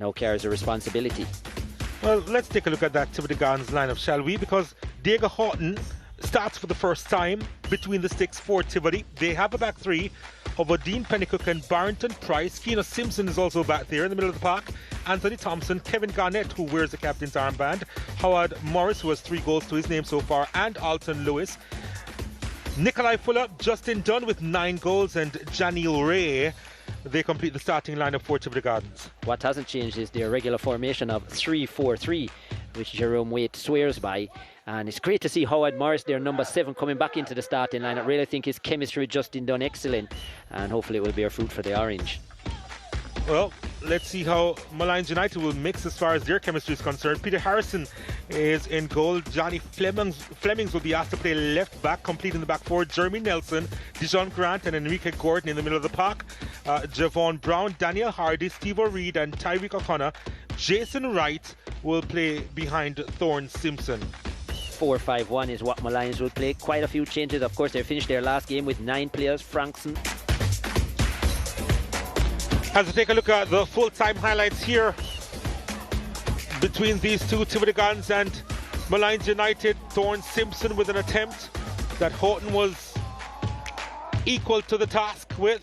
now carries the responsibility. Well, let's take a look at that Tivoli Gardens lineup, shall we? Because Diego Houghton starts for the first time between the sticks for Tivoli. They have a back three of Dean Pennycook and Barrington Price. Keena Simpson is also back there in the middle of the park. Anthony Thompson, Kevin Garnett, who wears the captain's armband, Howard Morris, who has 3 goals to his name so far, and Alton Lewis. Nikolai Fuller, Justin Dunn with 9 goals, and Janil Ray. They complete the starting lineup for Tivoli Gardens. What hasn't changed is their regular formation of 3-4-3, which Jerome Waite swears by. And it's great to see Howard Morris, their number 7, coming back into the starting line. I really think his chemistry with Justin Dunn excellent, and hopefully it will bear fruit for the Orange. Well, let's see how Molynes United will mix as far as their chemistry is concerned. Peter Harrison is in goal. Johnny Flemings will be asked to play left back, completing the back four. Jeremy Nelson, Dijon Grant and Enrique Gordon in the middle of the park. Javon Brown, Daniel Hardy, Steve O'Reed and Tyreek O'Connor. Jason Wright will play behind Thorne Simpson. 4-5-1 is what Molynes will play. Quite a few changes. Of course, they finished their last game with 9 players. Frankson. As we take a look at the full-time highlights here between these two, Tivoli Gardens and Molynes United. Thorne Simpson with an attempt that Houghton was equal to the task with.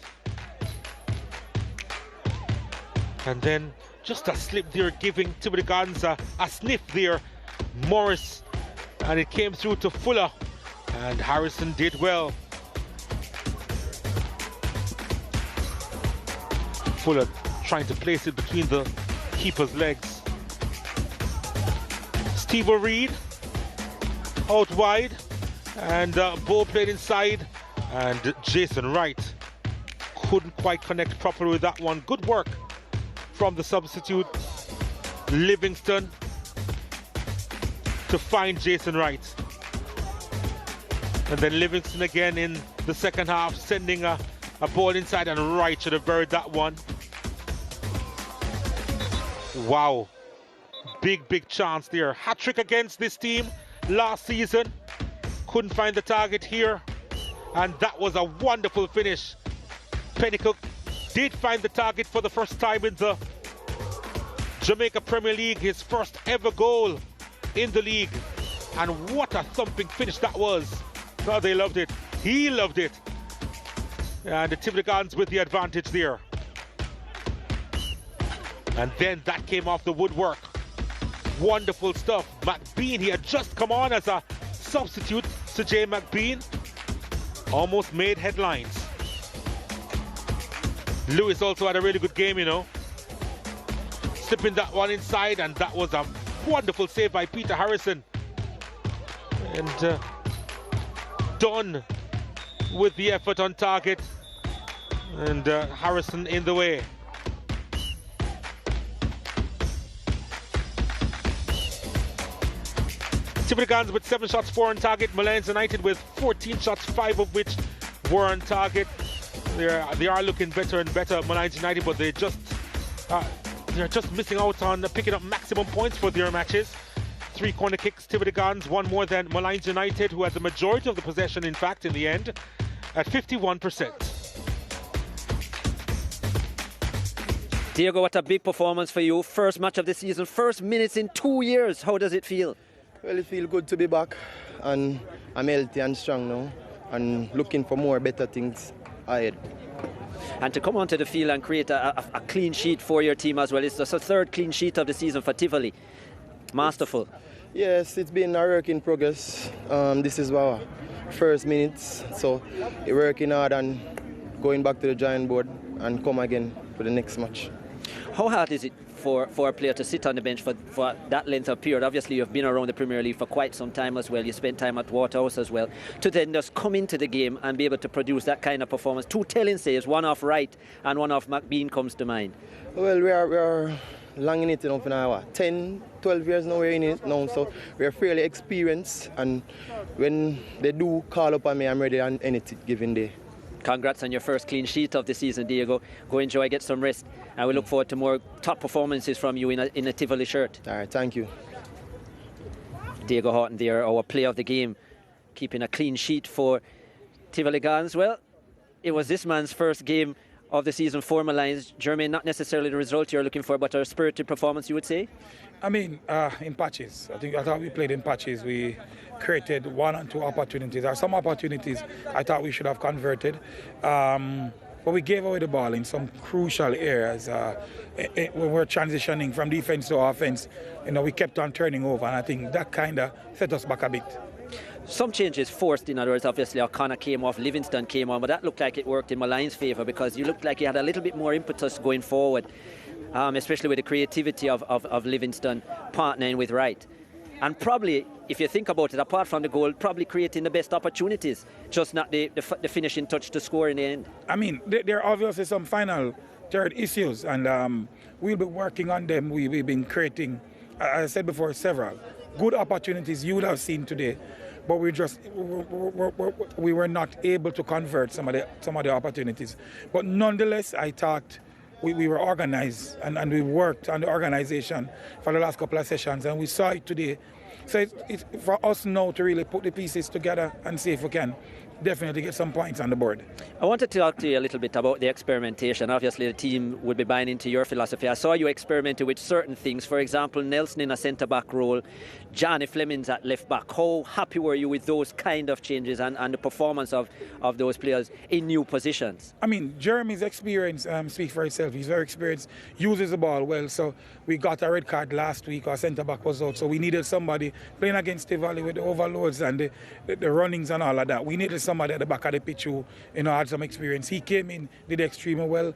And then just a slip there, giving Tivoli Gardens a sniff there. Morris, and it came through to Fuller, and Harrison did well. Fuller trying to place it between the keeper's legs. Steve O'Reed out wide, and Bo played inside, and Jason Wright couldn't quite connect properly with that one. Good work from the substitute Livingston to find Jason Wright. And then Livingston again in the second half, sending a ball inside, and Wright should have buried that one. Wow, big chance there. Hat-trick against this team last season. Couldn't find the target here, and that was a wonderful finish. Pennycook did find the target for the first time in the Jamaica Premier League, his first ever goal in the league, and what a thumping finish that was. Oh, they loved it. He loved it. And the Tivoli Gardens with the advantage there. And then that came off the woodwork. Wonderful stuff. McBean, he had just come on as a substitute. Sir J. McBean almost made headlines. Lewis also had a really good game, you know. Slipping that one inside, and that was a wonderful save by Peter Harrison. And Dunn with the effort on target, and Harrison in the way. Tivoli Gardens with 7 shots, 4 on target. Molynes United with 14 shots, 5 of which were on target. They are looking better and better, Molynes United, but they're just missing out on picking up maximum points for their matches. 3 corner kicks, Tivoli Gardens, 1 more than Molynes United, who had the majority of the possession, in fact, in the end, at 51%. Diego, what a big performance for you. First match of the season, first minutes in 2 years. How does it feel? Well, it feels good to be back, and I'm healthy and strong now, and looking for more better things ahead. And to come onto the field and create a clean sheet for your team as well. It's the 3rd clean sheet of the season for Tivoli. Masterful. Yes, it's been a work in progress. This is our first minutes, so we're working hard and going back to the drawing board and come again for the next match. How hard is it for a player to sit on the bench for that length of period? Obviously, you've been around the Premier League for quite some time as well. You spent time at Waterhouse as well. To then just come into the game and be able to produce that kind of performance. 2 telling saves, one off Wright and one off McBean comes to mind. Well, we are long in it, you know, for now. 10, 12 years now we're in it now, so we're fairly experienced. And when they do call up on me, I'm ready on anything given day. Congrats on your first clean sheet of the season, Diego. Go enjoy, get some rest. And we look forward to more top performances from you in a Tivoli shirt. All right, thank you. Diego Houghton there, our player of the game, keeping a clean sheet for Tivoli Gardens. Well, it was this man's first game of the season for Molynes. Jermaine, not necessarily the result you're looking for, but a spirited performance, you would say? I mean, in patches. I thought we played in patches. We created 1 and 2 opportunities. There are some opportunities I thought we should have converted. But we gave away the ball in some crucial areas. When we're transitioning from defense to offense, we kept on turning over, and I think that kind of set us back a bit. Some changes forced, in other words. Obviously O'Connor came off, Livingston came on, but that looked like it worked in Molynes' favour because you looked like you had a little bit more impetus going forward, especially with the creativity of Livingston partnering with Wright. And probably, if you think about it, apart from the goal, probably creating the best opportunities, just not the finishing touch to score in the end. I mean, there are obviously some final third issues, and we'll be working on them. We've been creating, as I said before, several good opportunities you would have seen today, but we were not able to convert some of the opportunities. But nonetheless, I thought we were organized and we worked on the organization for the last couple of sessions, and we saw it today. So it's for us now to really put the pieces together and see if we can definitely get some points on the board. I wanted to talk to you a little bit about the experimentation. Obviously the team would be buying into your philosophy. I saw you experimenting with certain things. For example, Nelson in a centre-back role, Johnny Fleming's at left-back. How happy were you with those kind of changes and the performance of those players in new positions? I mean, Jeremy's experience speaks for itself. He's very experienced, uses the ball well. So we got a red card last week. Our centre-back was out. So we needed somebody playing against Tivoli with the overloads and the runnings and all of that. We needed somebody at the back of the pitch who had some experience. He came in, did extremely well.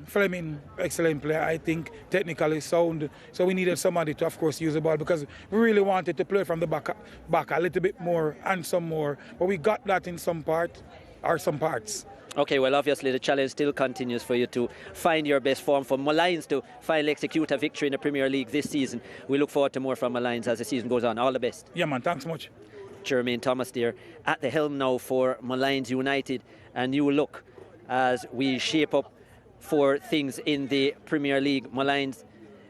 Fleming, excellent player, I think, technically sound. So we needed somebody to, of course, use the ball because we really wanted to play from the back a little bit more and some more. But we got that in some parts. Okay, well, obviously the challenge still continues for you to find your best form, for Molynes to finally execute a victory in the Premier League this season. We look forward to more from Molynes as the season goes on. All the best. Yeah, man, thanks much. Jermaine Thomas there at the helm now for Molynes United, and you look as we shape up for things in the Premier League. Molynes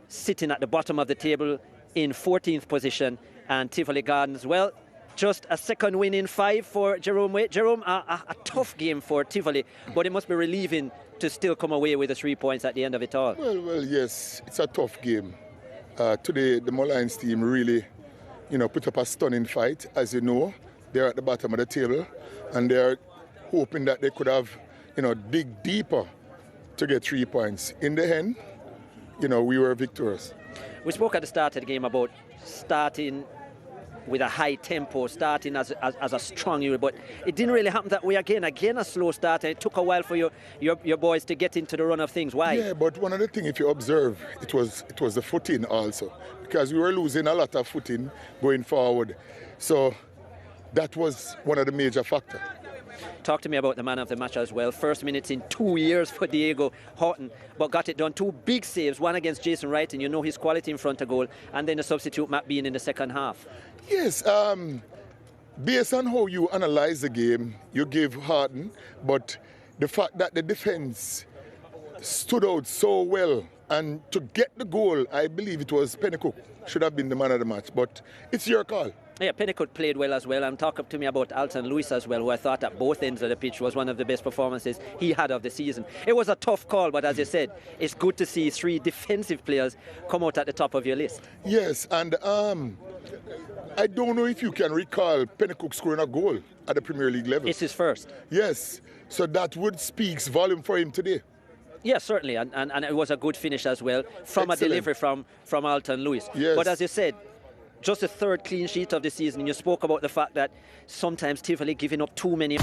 sitting at the bottom of the table in 14th position, and Tivoli Gardens, well, just a second win in 5 for Jerome. Jerome, a tough game for Tivoli, but it must be relieving to still come away with the 3 points at the end of it all. Well, yes, it's a tough game. Today, the Molynes team really, put up a stunning fight. As you know, they're at the bottom of the table, and they're hoping that they could have, dig deeper to get 3 points. In the end, we were victorious. We spoke at the start of the game about starting with a high tempo, starting as a strong unit, but it didn't really happen that way again. Again, a slow start, and it took a while for your boys to get into the run of things. Why? Yeah, but one of the things, if you observe, it was the footing also, because we were losing a lot of footing going forward. So that was one of the major factors. Talk to me about the man of the match as well. First minutes in 2 years for Diego Horton, but got it done. 2 big saves, one against Jason Wright, and his quality in front of goal, and then the substitute Matt Bean in the second half. Yes, based on how you analyze the game, you give Horton, but the fact that the defense stood out so well, and to get the goal, I believe it was Pennycook should have been the man of the match, but it's your call. Yeah, Pennycook played well as well, and talk to me about Alton Lewis as well, who I thought at both ends of the pitch was one of the best performances he had of the season. It was a tough call, but as you said, it's good to see 3 defensive players come out at the top of your list. Yes, and I don't know if you can recall Pennycook scoring a goal at the Premier League level. It's his first. Yes, so that would speaks volume for him today. Yes, certainly, and it was a good finish as well from Excellent. A delivery from Alton Lewis. Yes. But as you said, just the 3rd clean sheet of the season. You spoke about the fact that sometimes Tivoli giving up too many.